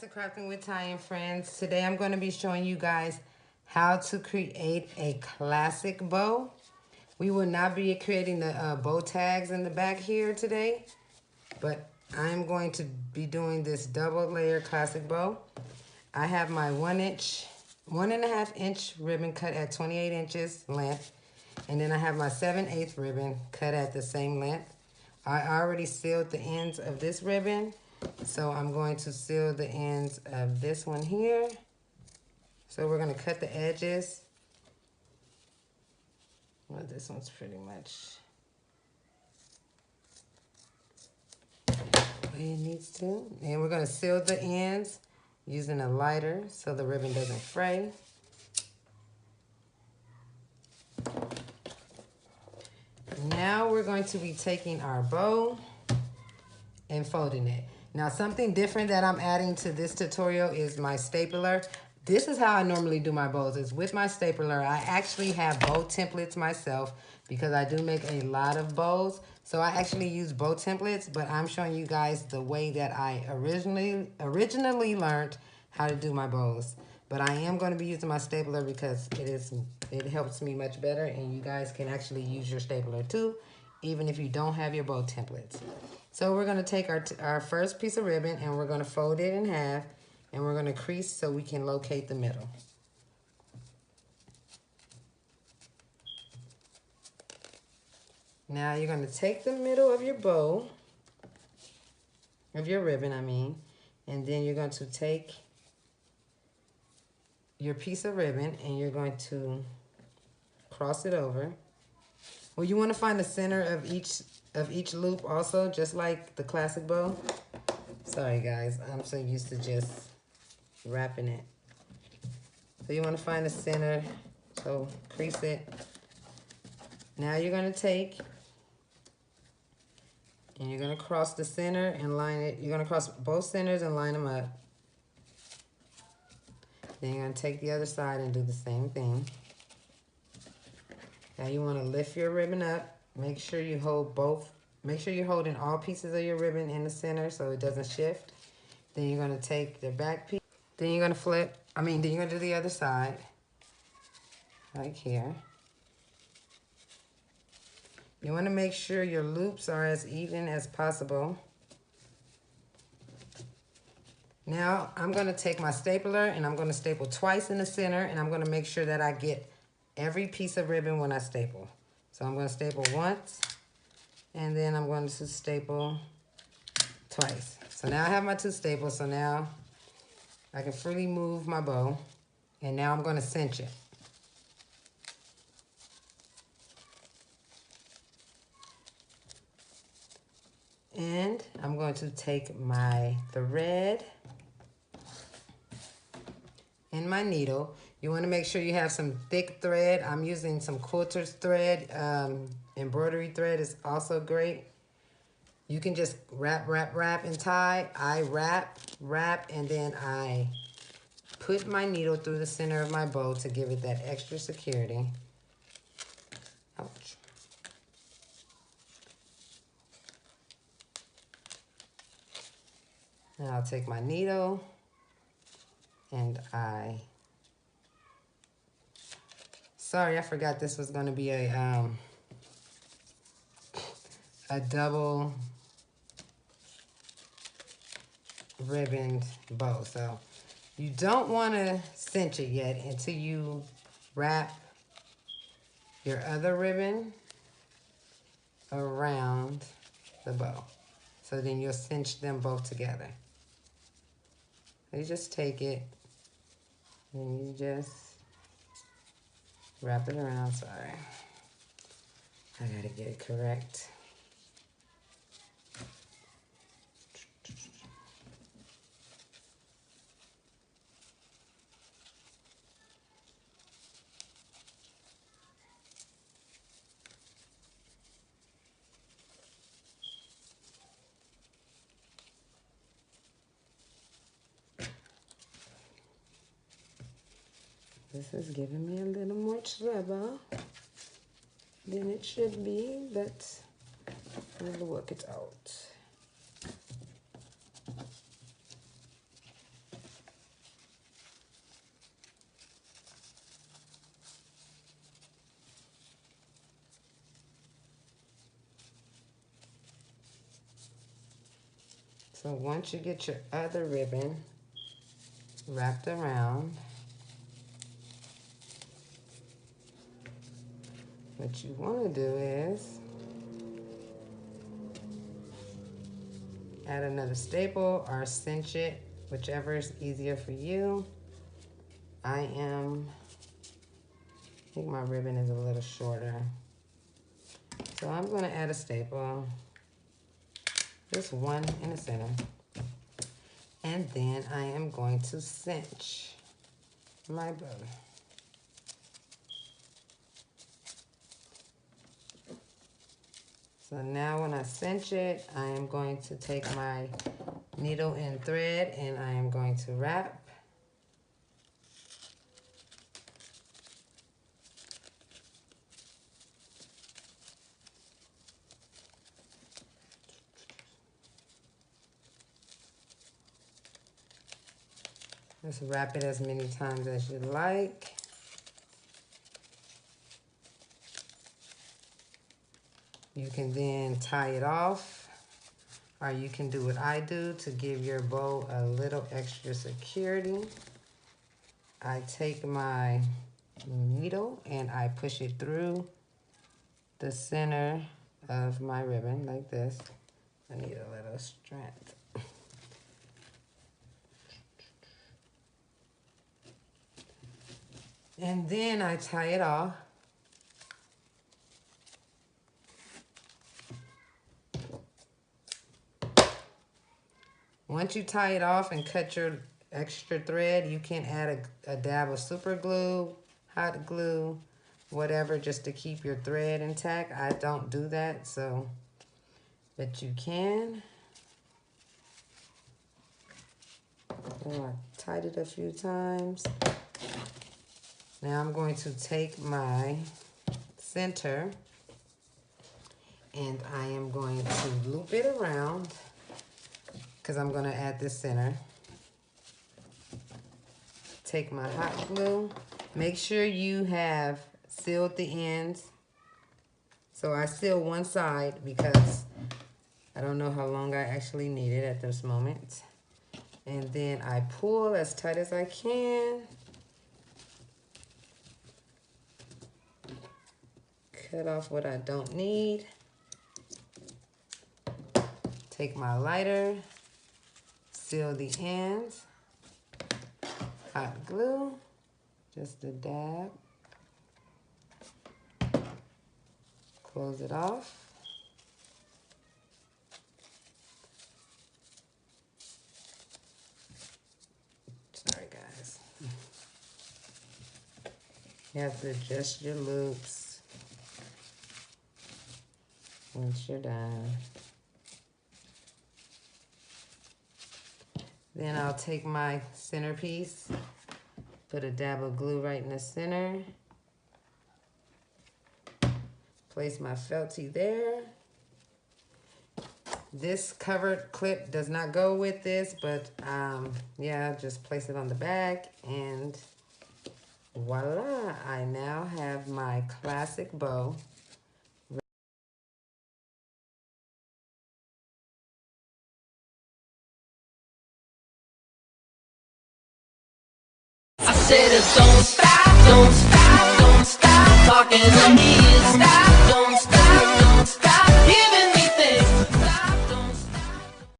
back to Crafting with Ty and Friends. Today I'm going to be showing you guys how to create a classic bow. We will not be creating the bow tags in the back here today, but I'm going to be doing this double layer classic bow. I have my 1.5 inch ribbon cut at 28 inches length, and then I have my 7/8 ribbon cut at the same length. I already sealed the ends of this ribbon, so I'm going to seal the ends of this one here. So we're going to cut the edges. Well, this one's pretty much the way it needs to. And we're going to seal the ends using a lighter so the ribbon doesn't fray. Now we're going to be taking our bow and folding it. Now something different that I'm adding to this tutorial is my stapler. This is how I normally do my bows, is with my stapler. I actually have bow templates myself because I do make a lot of bows. So I actually use bow templates, but I'm showing you guys the way that I originally learned how to do my bows. But I am going to be using my stapler because it helps me much better, and you guys can actually use your stapler too, even if you don't have your bow templates. So we're going to take our first piece of ribbon and we're going to fold it in half, and we're going to crease so we can locate the middle. Now you're going to take the middle of your bow, of your ribbon I mean, and then you're going to take your piece of ribbon and you're going to cross it over. Well, you want to find the center of each loop also, just like the classic bow. Sorry guys, I'm so used to just wrapping it. So you want to find the center, so crease it. Now you're going to take and you're going to cross the center and line it. You're going to cross both centers and line them up. Then you're going to take the other side and do the same thing. Now you want to lift your ribbon up. Make sure you hold both. Make sure you're holding all pieces of your ribbon in the center so it doesn't shift. Then you're going to take the back piece. Then you're going to flip. Then you're going to do the other side. Like here. You want to make sure your loops are as even as possible. Now I'm going to take my stapler and I'm going to staple twice in the center, and I'm going to make sure that I get every piece of ribbon when I staple. So I'm going to staple once, and then I'm going to staple twice. So now I have my two staples, so now I can freely move my bow, and now I'm going to cinch it. And I'm going to take my thread and my needle. You want to make sure you have some thick thread. I'm using some quilter's thread. Embroidery thread is also great. You can just wrap, and tie. I wrap, and then I put my needle through the center of my bow to give it that extra security. Ouch. Now I'll take my needle and sorry, I forgot this was going to be a double ribboned bow. So you don't want to cinch it yet until you wrap your other ribbon around the bow. So then you'll cinch them both together. You just take it and you just wrap it around. Sorry, I gotta get it correct. This is giving me a little more trouble than it should be, but we'll work it out. So once you get your other ribbon wrapped around, what you want to do is add another staple or cinch it, whichever is easier for you. I think my ribbon is a little shorter. So I'm going to add a staple, just one in the center. And then I am going to cinch my bow. So now when I cinch it, I am going to take my needle and thread and I am going to wrap. Just wrap it as many times as you like. You can then tie it off, or you can do what I do to give your bow a little extra security. I take my needle and I push it through the center of my ribbon like this. I need a little strength. And then I tie it off. Once you tie it off and cut your extra thread, you can add a dab of super glue, hot glue, whatever, just to keep your thread intact. I don't do that, so, but you can. Oh, I tied it a few times. Now I'm going to take my center and I am going to loop it around because I'm going to add this center. Take my hot glue. Make sure you have sealed the ends. So I seal one side because I don't know how long I actually need it at this moment. And then I pull as tight as I can. Cut off what I don't need. Take my lighter, seal the ends, hot glue, just a dab. Close it off. Sorry guys. You have to adjust your loops once you're done. Then I'll take my centerpiece, put a dab of glue right in the center, place my felty there. This covered clip does not go with this, but yeah, just place it on the back and voila, I now have my classic bow. I said, don't stop, don't stop, don't stop talking to me. Stop.